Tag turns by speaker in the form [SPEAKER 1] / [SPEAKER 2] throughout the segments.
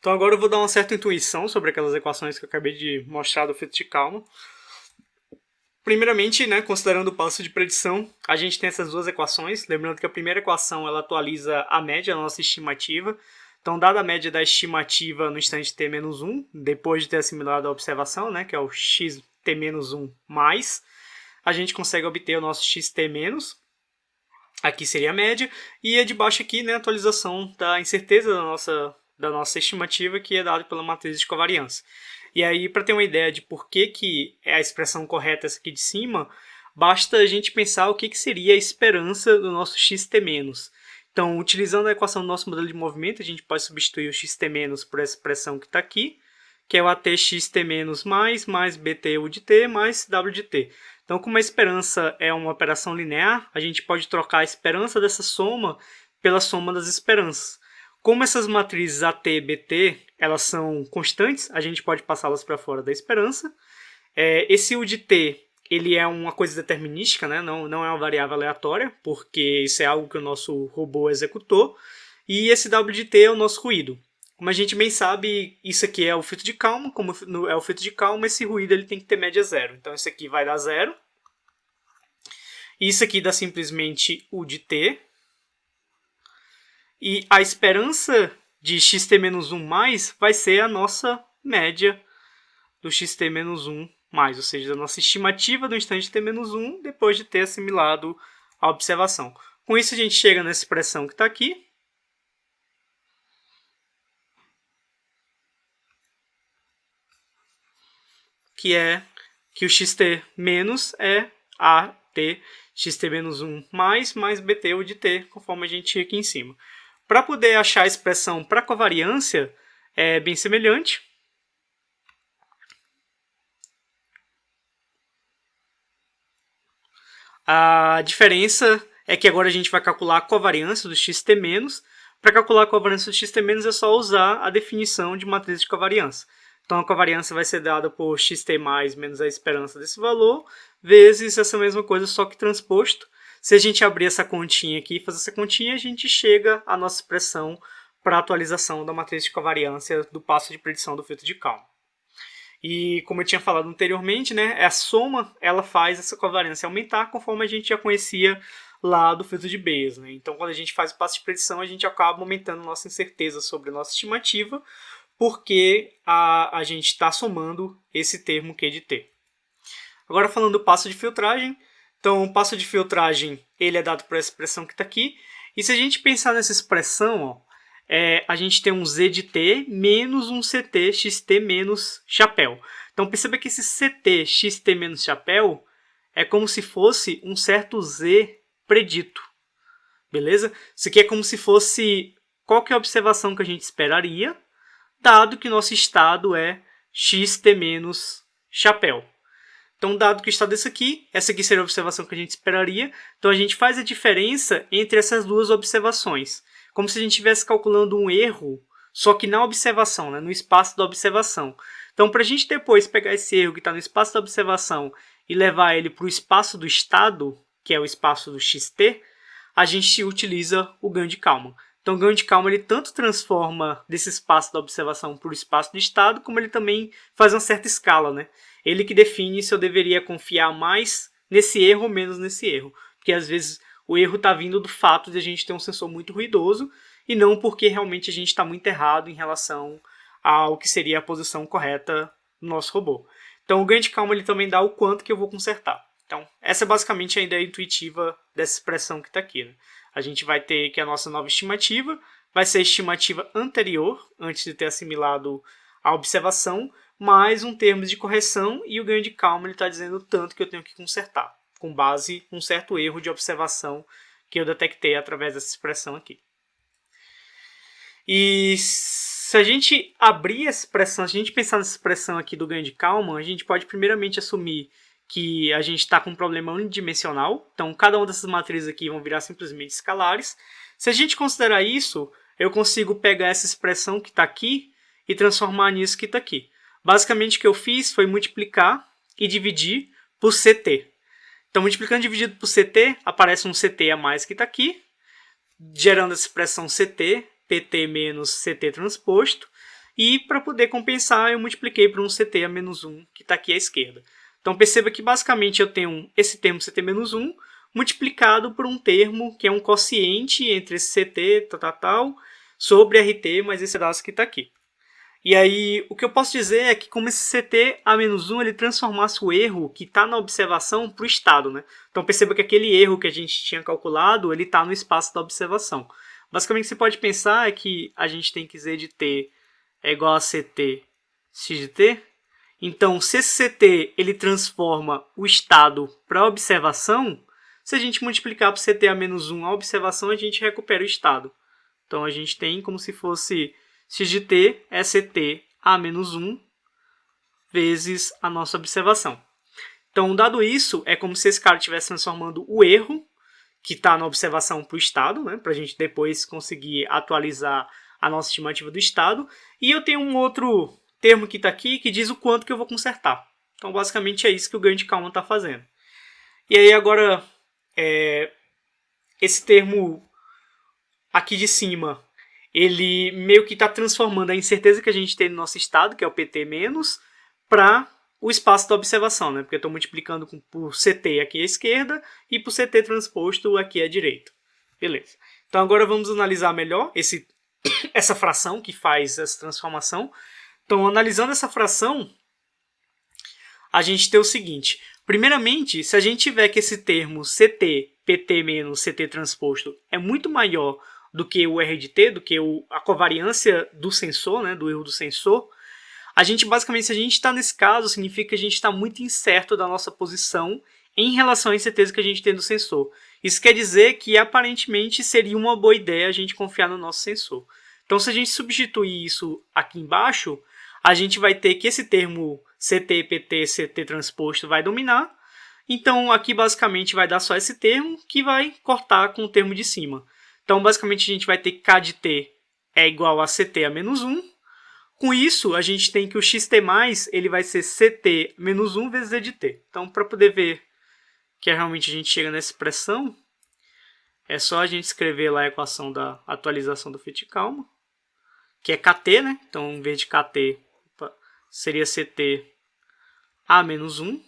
[SPEAKER 1] Então agora eu vou dar uma certa intuição sobre aquelas equações que eu acabei de mostrar do efeito de Kalman. Primeiramente, né, considerando o passo de predição, a gente tem essas duas equações. Lembrando que a primeira equação ela atualiza a média, a nossa estimativa. Então, dada a média da estimativa no instante t menos 1, depois de ter assimilado a observação, né, que é o xt menos 1 mais, a gente consegue obter o nosso xt menos. Aqui seria a média. E a de baixo aqui, né, a atualização da incerteza da nossa estimativa, que é dada pela matriz de covariância. E aí, para ter uma ideia de por que é a expressão correta essa aqui de cima, basta a gente pensar o que seria a esperança do nosso xt-. Então, utilizando a equação do nosso modelo de movimento, a gente pode substituir o xt- por essa expressão que está aqui, que é o atxt- mais btu de t mais w de t. Então, como a esperança é uma operação linear, a gente pode trocar a esperança dessa soma pela soma das esperanças. Como essas matrizes AT e BT elas são constantes, a gente pode passá-las para fora da esperança. Esse U de T ele é uma coisa determinística, né? Não é uma variável aleatória, porque isso é algo que o nosso robô executou. E esse W de T é o nosso ruído. Como a gente bem sabe, isso aqui é o filtro de Kalman. Como é o filtro de Kalman, esse ruído ele tem que ter média zero. Então isso aqui vai dar zero. Isso aqui dá simplesmente U de T. E a esperança de xt-1 mais vai ser a nossa média do xt-1 mais, ou seja, a nossa estimativa do instante t-1 depois de ter assimilado a observação. Com isso a gente chega nessa expressão que está aqui, que é que o xt- é AT xt-1 mais bt ou de t, conforme a gente tinha aqui em cima. Para poder achar a expressão para covariância, é bem semelhante. A diferença é que agora a gente vai calcular a covariância do xt-. Para calcular a covariância do xt- é só usar a definição de matriz de covariância. Então a covariância vai ser dada por xt mais menos a esperança desse valor, vezes essa mesma coisa, só que transposto. Se a gente abrir essa continha aqui e fazer essa continha, a gente chega à nossa expressão para a atualização da matriz de covariância do passo de predição do filtro de Kalman. E como eu tinha falado anteriormente, né, a soma ela faz essa covariância aumentar conforme a gente já conhecia lá do filtro de Bayes. Né? Então, quando a gente faz o passo de predição, a gente acaba aumentando nossa incerteza sobre a nossa estimativa, porque a gente está somando esse termo Q de T. Agora, falando do passo de filtragem. Então, o passo de filtragem ele é dado por essa expressão que está aqui. E se a gente pensar nessa expressão, ó, a gente tem um z de t menos um ct xt menos chapéu. Então perceba que esse ct xt menos chapéu é como se fosse um certo z predito. Beleza? Isso aqui é como se fosse qual que é a observação que a gente esperaria, dado que nosso estado é xt menos chapéu. Então, dado que o estado é esse aqui, essa aqui seria a observação que a gente esperaria. Então, a gente faz a diferença entre essas duas observações. Como se a gente estivesse calculando um erro, só que na observação, né, no espaço da observação. Então, para a gente depois pegar esse erro que está no espaço da observação e levar ele para o espaço do estado, que é o espaço do xt, a gente utiliza o ganho de Kalman. Então, o ganho de Kalman ele tanto transforma desse espaço da observação para o espaço do estado, como ele também faz uma certa escala, né? Ele que define se eu deveria confiar mais nesse erro ou menos nesse erro. Porque às vezes o erro está vindo do fato de a gente ter um sensor muito ruidoso e não porque realmente a gente está muito errado em relação ao que seria a posição correta do nosso robô. Então o ganho de Kalman ele também dá o quanto que eu vou consertar. Então essa é basicamente a ideia intuitiva dessa expressão que está aqui. Né? A gente vai ter que a nossa nova estimativa vai ser a estimativa anterior, antes de ter assimilado a observação, mais um termo de correção e o ganho de Kalman está dizendo o tanto que eu tenho que consertar, com base em um certo erro de observação que eu detectei através dessa expressão aqui. E se a gente abrir essa expressão, se a gente pensar nessa expressão aqui do ganho de Kalman, a gente pode primeiramente assumir que a gente está com um problema unidimensional, então cada uma dessas matrizes aqui vão virar simplesmente escalares. Se a gente considerar isso, eu consigo pegar essa expressão que está aqui e transformar nisso que está aqui. Basicamente o que eu fiz foi multiplicar e dividir por CT. Então, multiplicando e dividido por CT, aparece um CT a mais que está aqui, gerando essa expressão CT, PT menos CT transposto. e para poder compensar eu multipliquei por um CT a menos 1, que está aqui à esquerda. Então perceba que basicamente eu tenho esse termo CT menos 1 multiplicado por um termo que é um quociente entre esse CT sobre RT mais esse pedaço que está aqui. E aí, o que eu posso dizer é que como esse CT A-1 ele transformasse o erro que está na observação para o estado, né? Então perceba que aquele erro que a gente tinha calculado, ele está no espaço da observação. Basicamente, você pode pensar é que a gente tem que Z de T é igual a CT x de T. Então, se esse CT ele transforma o estado para a observação, se a gente multiplicar por CT A-1 a observação, a gente recupera o estado. Então, a gente tem como se fosse x de t é CT A-1 vezes a nossa observação. Então, dado isso, é como se esse cara estivesse transformando o erro que está na observação para o estado, né, para a gente depois conseguir atualizar a nossa estimativa do estado. E eu tenho um outro termo que está aqui que diz o quanto que eu vou consertar. Então, basicamente, é isso que o ganho de calma está fazendo. E aí, agora, esse termo aqui de cima, ele meio que está transformando a incerteza que a gente tem no nosso estado, que é o PT menos, para o espaço da observação, né? Porque eu estou multiplicando por CT aqui à esquerda e por CT transposto aqui à direita. Beleza. Então agora vamos analisar melhor essa fração que faz essa transformação. Então, analisando essa fração, a gente tem o seguinte. Primeiramente, se a gente tiver que esse termo CT, PT menos CT transposto é muito maior do que o R de T, do que a covariância do sensor, né, do erro do sensor, a gente basicamente, se a gente está nesse caso, significa que a gente está muito incerto da nossa posição em relação à incerteza que a gente tem do sensor. Isso quer dizer que aparentemente seria uma boa ideia a gente confiar no nosso sensor. Então, se a gente substituir isso aqui embaixo, a gente vai ter que esse termo CT, PT, CT transposto vai dominar. Então, aqui basicamente vai dar só esse termo que vai cortar com o termo de cima. Então, basicamente, a gente vai ter que K de T é igual a CT a menos 1. Com isso, a gente tem que o xt+, ele vai ser CT menos 1 vezes Z de T. Então, para poder ver que realmente a gente chega nessa expressão, é só a gente escrever lá a equação da atualização do fit calma, que é KT, né? Então, em vez de KT, seria CT A menos 1,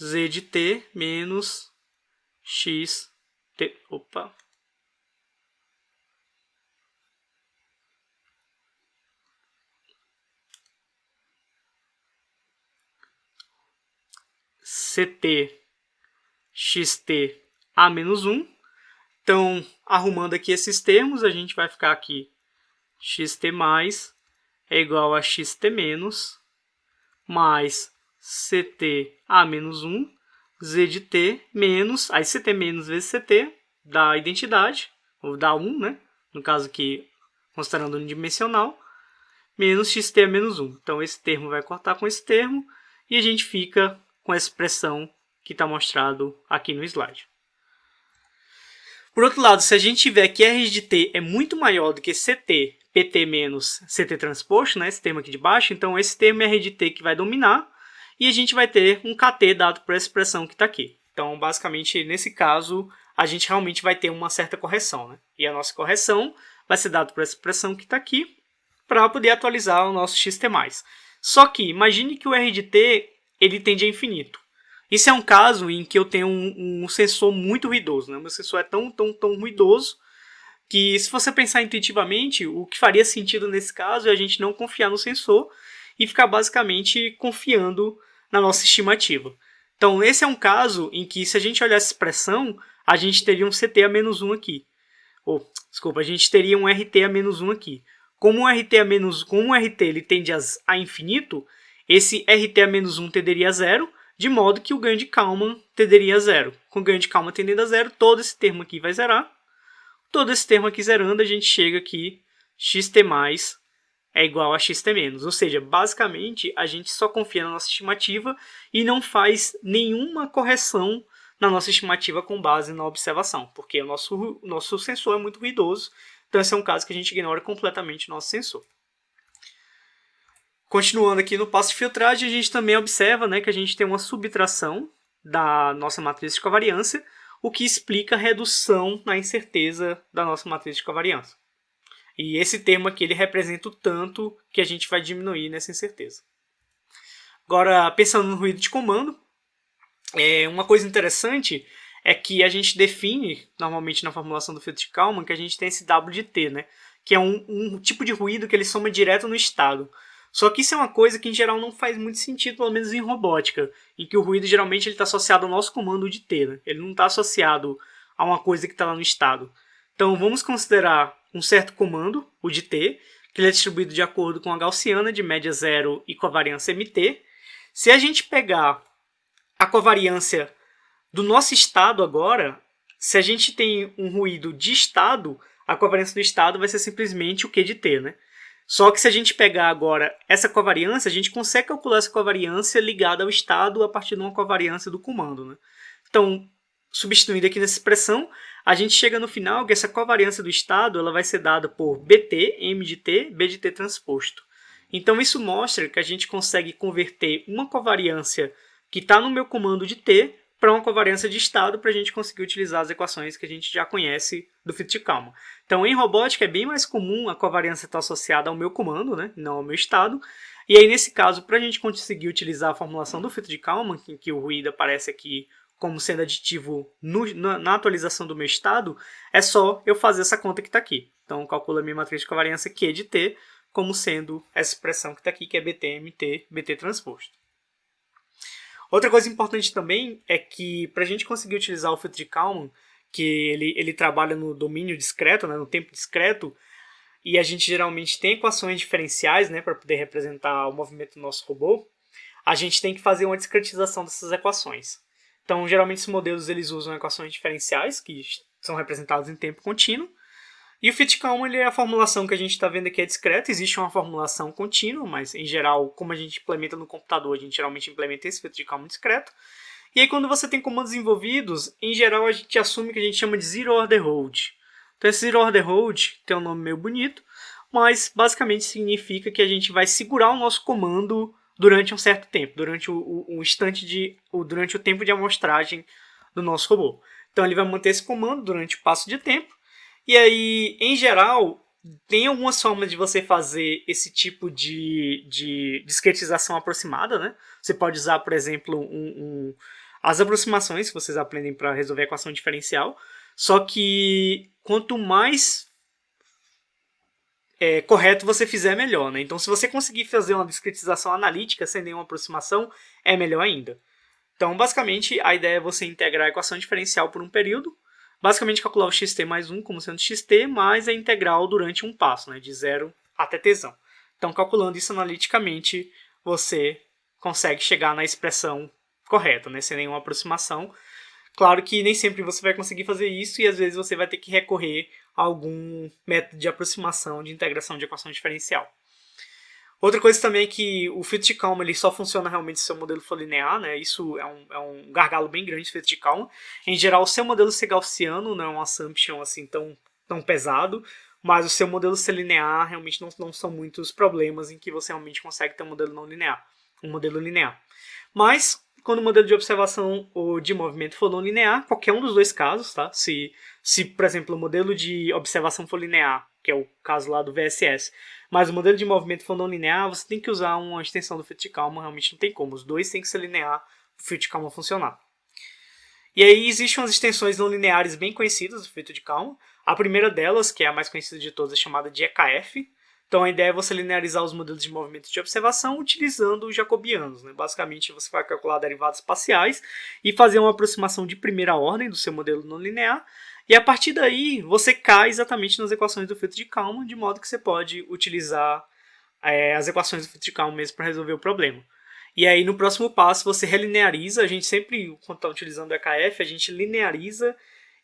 [SPEAKER 1] Z de T menos X CT xt a menos 1. Então, arrumando aqui esses termos, a gente vai ficar aqui xt mais é igual a xt menos mais ct a menos 1, z de t menos, aí ct menos vezes ct dá a identidade, ou dá 1, né? No caso aqui, considerando unidimensional, menos xt a menos 1. Então, esse termo vai cortar com esse termo e a gente fica com essa expressão que está mostrado aqui no slide. Por outro lado, se a gente tiver que R de t é muito maior do que CT, PT menos CT transposto, né, esse termo aqui de baixo, então esse termo é R de t que vai dominar e a gente vai ter um KT dado por essa expressão que está aqui. Então, basicamente, nesse caso, a gente realmente vai ter uma certa correção, né? E a nossa correção vai ser dada por essa expressão que está aqui para poder atualizar o nosso xt+. Só que, imagine que o R de t ele tende a infinito. Isso é um caso em que eu tenho um sensor muito ruidoso, né? O meu sensor é tão ruidoso que, se você pensar intuitivamente, o que faria sentido nesse caso é a gente não confiar no sensor e ficar basicamente confiando na nossa estimativa. Então, esse é um caso em que, se a gente olhar essa expressão, a gente teria um CT a menos 1 aqui. A gente teria um RT a menos 1 aqui. Como o RT ele tende a infinito, esse RT a menos 1 tenderia a zero, de modo que o ganho de Kalman tenderia a zero. Com o ganho de Kalman tendendo a zero, todo esse termo aqui vai zerar. Todo esse termo aqui zerando, a gente chega aqui, xt mais é igual a xt menos. Ou seja, basicamente, a gente só confia na nossa estimativa e não faz nenhuma correção na nossa estimativa com base na observação, porque o nosso sensor é muito ruidoso, então esse é um caso que a gente ignora completamente o nosso sensor. Continuando aqui no passo de filtragem, a gente também observa, né, que a gente tem uma subtração da nossa matriz de covariância, o que explica a redução na incerteza da nossa matriz de covariância. E esse termo aqui ele representa o tanto que a gente vai diminuir nessa incerteza. Agora, pensando no ruído de comando, uma coisa interessante é que a gente define, normalmente na formulação do filtro de Kalman, que a gente tem esse W de T, né? Que é um tipo de ruído que ele soma direto no estado. Só que isso é uma coisa que em geral não faz muito sentido, pelo menos em robótica, em que o ruído geralmente está associado ao nosso comando de T, né? Ele não está associado a uma coisa que está lá no estado. Então vamos considerar um certo comando, o de T, que ele é distribuído de acordo com a gaussiana de média zero e covariância MT. Se a gente pegar a covariância do nosso estado agora, se a gente tem um ruído de estado, a covariância do estado vai ser simplesmente o Q de T, né? Só que se a gente pegar agora essa covariância, a gente consegue calcular essa covariância ligada ao estado a partir de uma covariância do comando, né? Então, substituindo aqui nessa expressão, a gente chega no final que essa covariância do estado ela vai ser dada por BT, M de T, B de T transposto. Então isso mostra que a gente consegue converter uma covariância que está no meu comando de T para uma covariância de estado para a gente conseguir utilizar as equações que a gente já conhece do filtro de Kalman. Então, em robótica é bem mais comum a covariância estar associada ao meu comando, né, não ao meu estado. E aí, nesse caso, para a gente conseguir utilizar a formulação do filtro de Kalman, em que o ruído aparece aqui como sendo aditivo na atualização do meu estado, é só eu fazer essa conta que está aqui. Então, eu calculo a minha matriz de covariância Q de T como sendo essa expressão que está aqui, que é BT, BT transposto. Outra coisa importante também é que para a gente conseguir utilizar o filtro de Kalman, que ele trabalha no domínio discreto, né, no tempo discreto, e a gente geralmente tem equações diferenciais, né, para poder representar o movimento do nosso robô, a gente tem que fazer uma discretização dessas equações. Então, geralmente, os modelos eles usam equações diferenciais, que são representadas em tempo contínuo, e o filtro de Kalman é a formulação que a gente está vendo aqui é discreta, existe uma formulação contínua, mas em geral, como a gente implementa no computador, a gente geralmente implementa esse filtro de Kalman discreto. E aí quando você tem comandos envolvidos, em geral a gente assume que a gente chama de Zero Order Hold. Então esse Zero Order Hold tem um nome meio bonito, mas basicamente significa que a gente vai segurar o nosso comando durante um certo tempo, durante durante o tempo de amostragem do nosso robô. Então ele vai manter esse comando durante o passo de tempo. E aí, em geral, tem algumas formas de você fazer esse tipo de discretização aproximada, né? Você pode usar, por exemplo, as aproximações que vocês aprendem para resolver a equação diferencial. Só que quanto mais correto você fizer, melhor, né? Então, se você conseguir fazer uma discretização analítica sem nenhuma aproximação, é melhor ainda. Então, basicamente, a ideia é você integrar a equação diferencial por um período, basicamente calcular o xt mais 1 como sendo xt mais a integral durante um passo, né, de 0 até tzão. Então, calculando isso analiticamente, você consegue chegar na expressão correta, né, sem nenhuma aproximação. Claro que nem sempre você vai conseguir fazer isso e às vezes você vai ter que recorrer a algum método de aproximação de integração de equação diferencial. Outra coisa também é que o filtro de Kalman ele só funciona realmente se o seu modelo for linear, né? Isso é um gargalo bem grande do filtro de Kalman. Em geral, o seu modelo ser gaussiano não é um assumption assim tão pesado, mas o seu modelo ser linear realmente não são muitos problemas em que você realmente consegue ter um modelo não linear, um modelo linear. Mas quando o modelo de observação ou de movimento for não linear, qualquer um dos dois casos, tá? Se por exemplo, o modelo de observação for linear, que é o caso lá do VSS, mas o modelo de movimento for não linear, você tem que usar uma extensão do filtro de Kalman, realmente não tem como. Os dois têm que ser linear para o filtro de Kalman funcionar. E aí existem umas extensões não lineares bem conhecidas do filtro de Kalman. A primeira delas, que é a mais conhecida de todas, é chamada de EKF. Então a ideia é você linearizar os modelos de movimento de observação utilizando os jacobianos, né? Basicamente você vai calcular derivadas parciais e fazer uma aproximação de primeira ordem do seu modelo não linear. E a partir daí você cai exatamente nas equações do filtro de Kalman, de modo que você pode utilizar as equações do filtro de Kalman mesmo para resolver o problema. E aí no próximo passo você relineariza, a gente sempre, quando está utilizando o EKF, a gente lineariza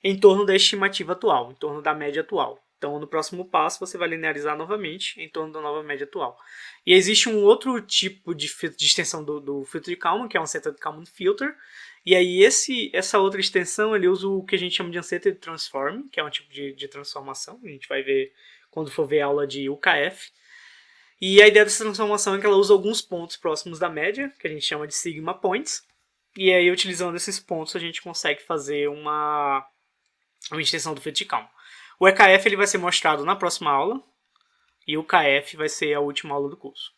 [SPEAKER 1] em torno da estimativa atual, em torno da média atual. Então, no próximo passo, você vai linearizar novamente em torno da nova média atual. E existe um outro tipo de extensão do filtro de Kalman, que é um Uncertainty Kalman Filter. E aí, essa outra extensão, ele usa o que a gente chama de Uncertainty Transform, que é um tipo de transformação. A gente vai ver quando for ver a aula de UKF. E a ideia dessa transformação é que ela usa alguns pontos próximos da média, que a gente chama de Sigma Points. E aí, utilizando esses pontos, a gente consegue fazer uma extensão do filtro de Kalman. O EKF ele vai ser mostrado na próxima aula, e o KF vai ser a última aula do curso.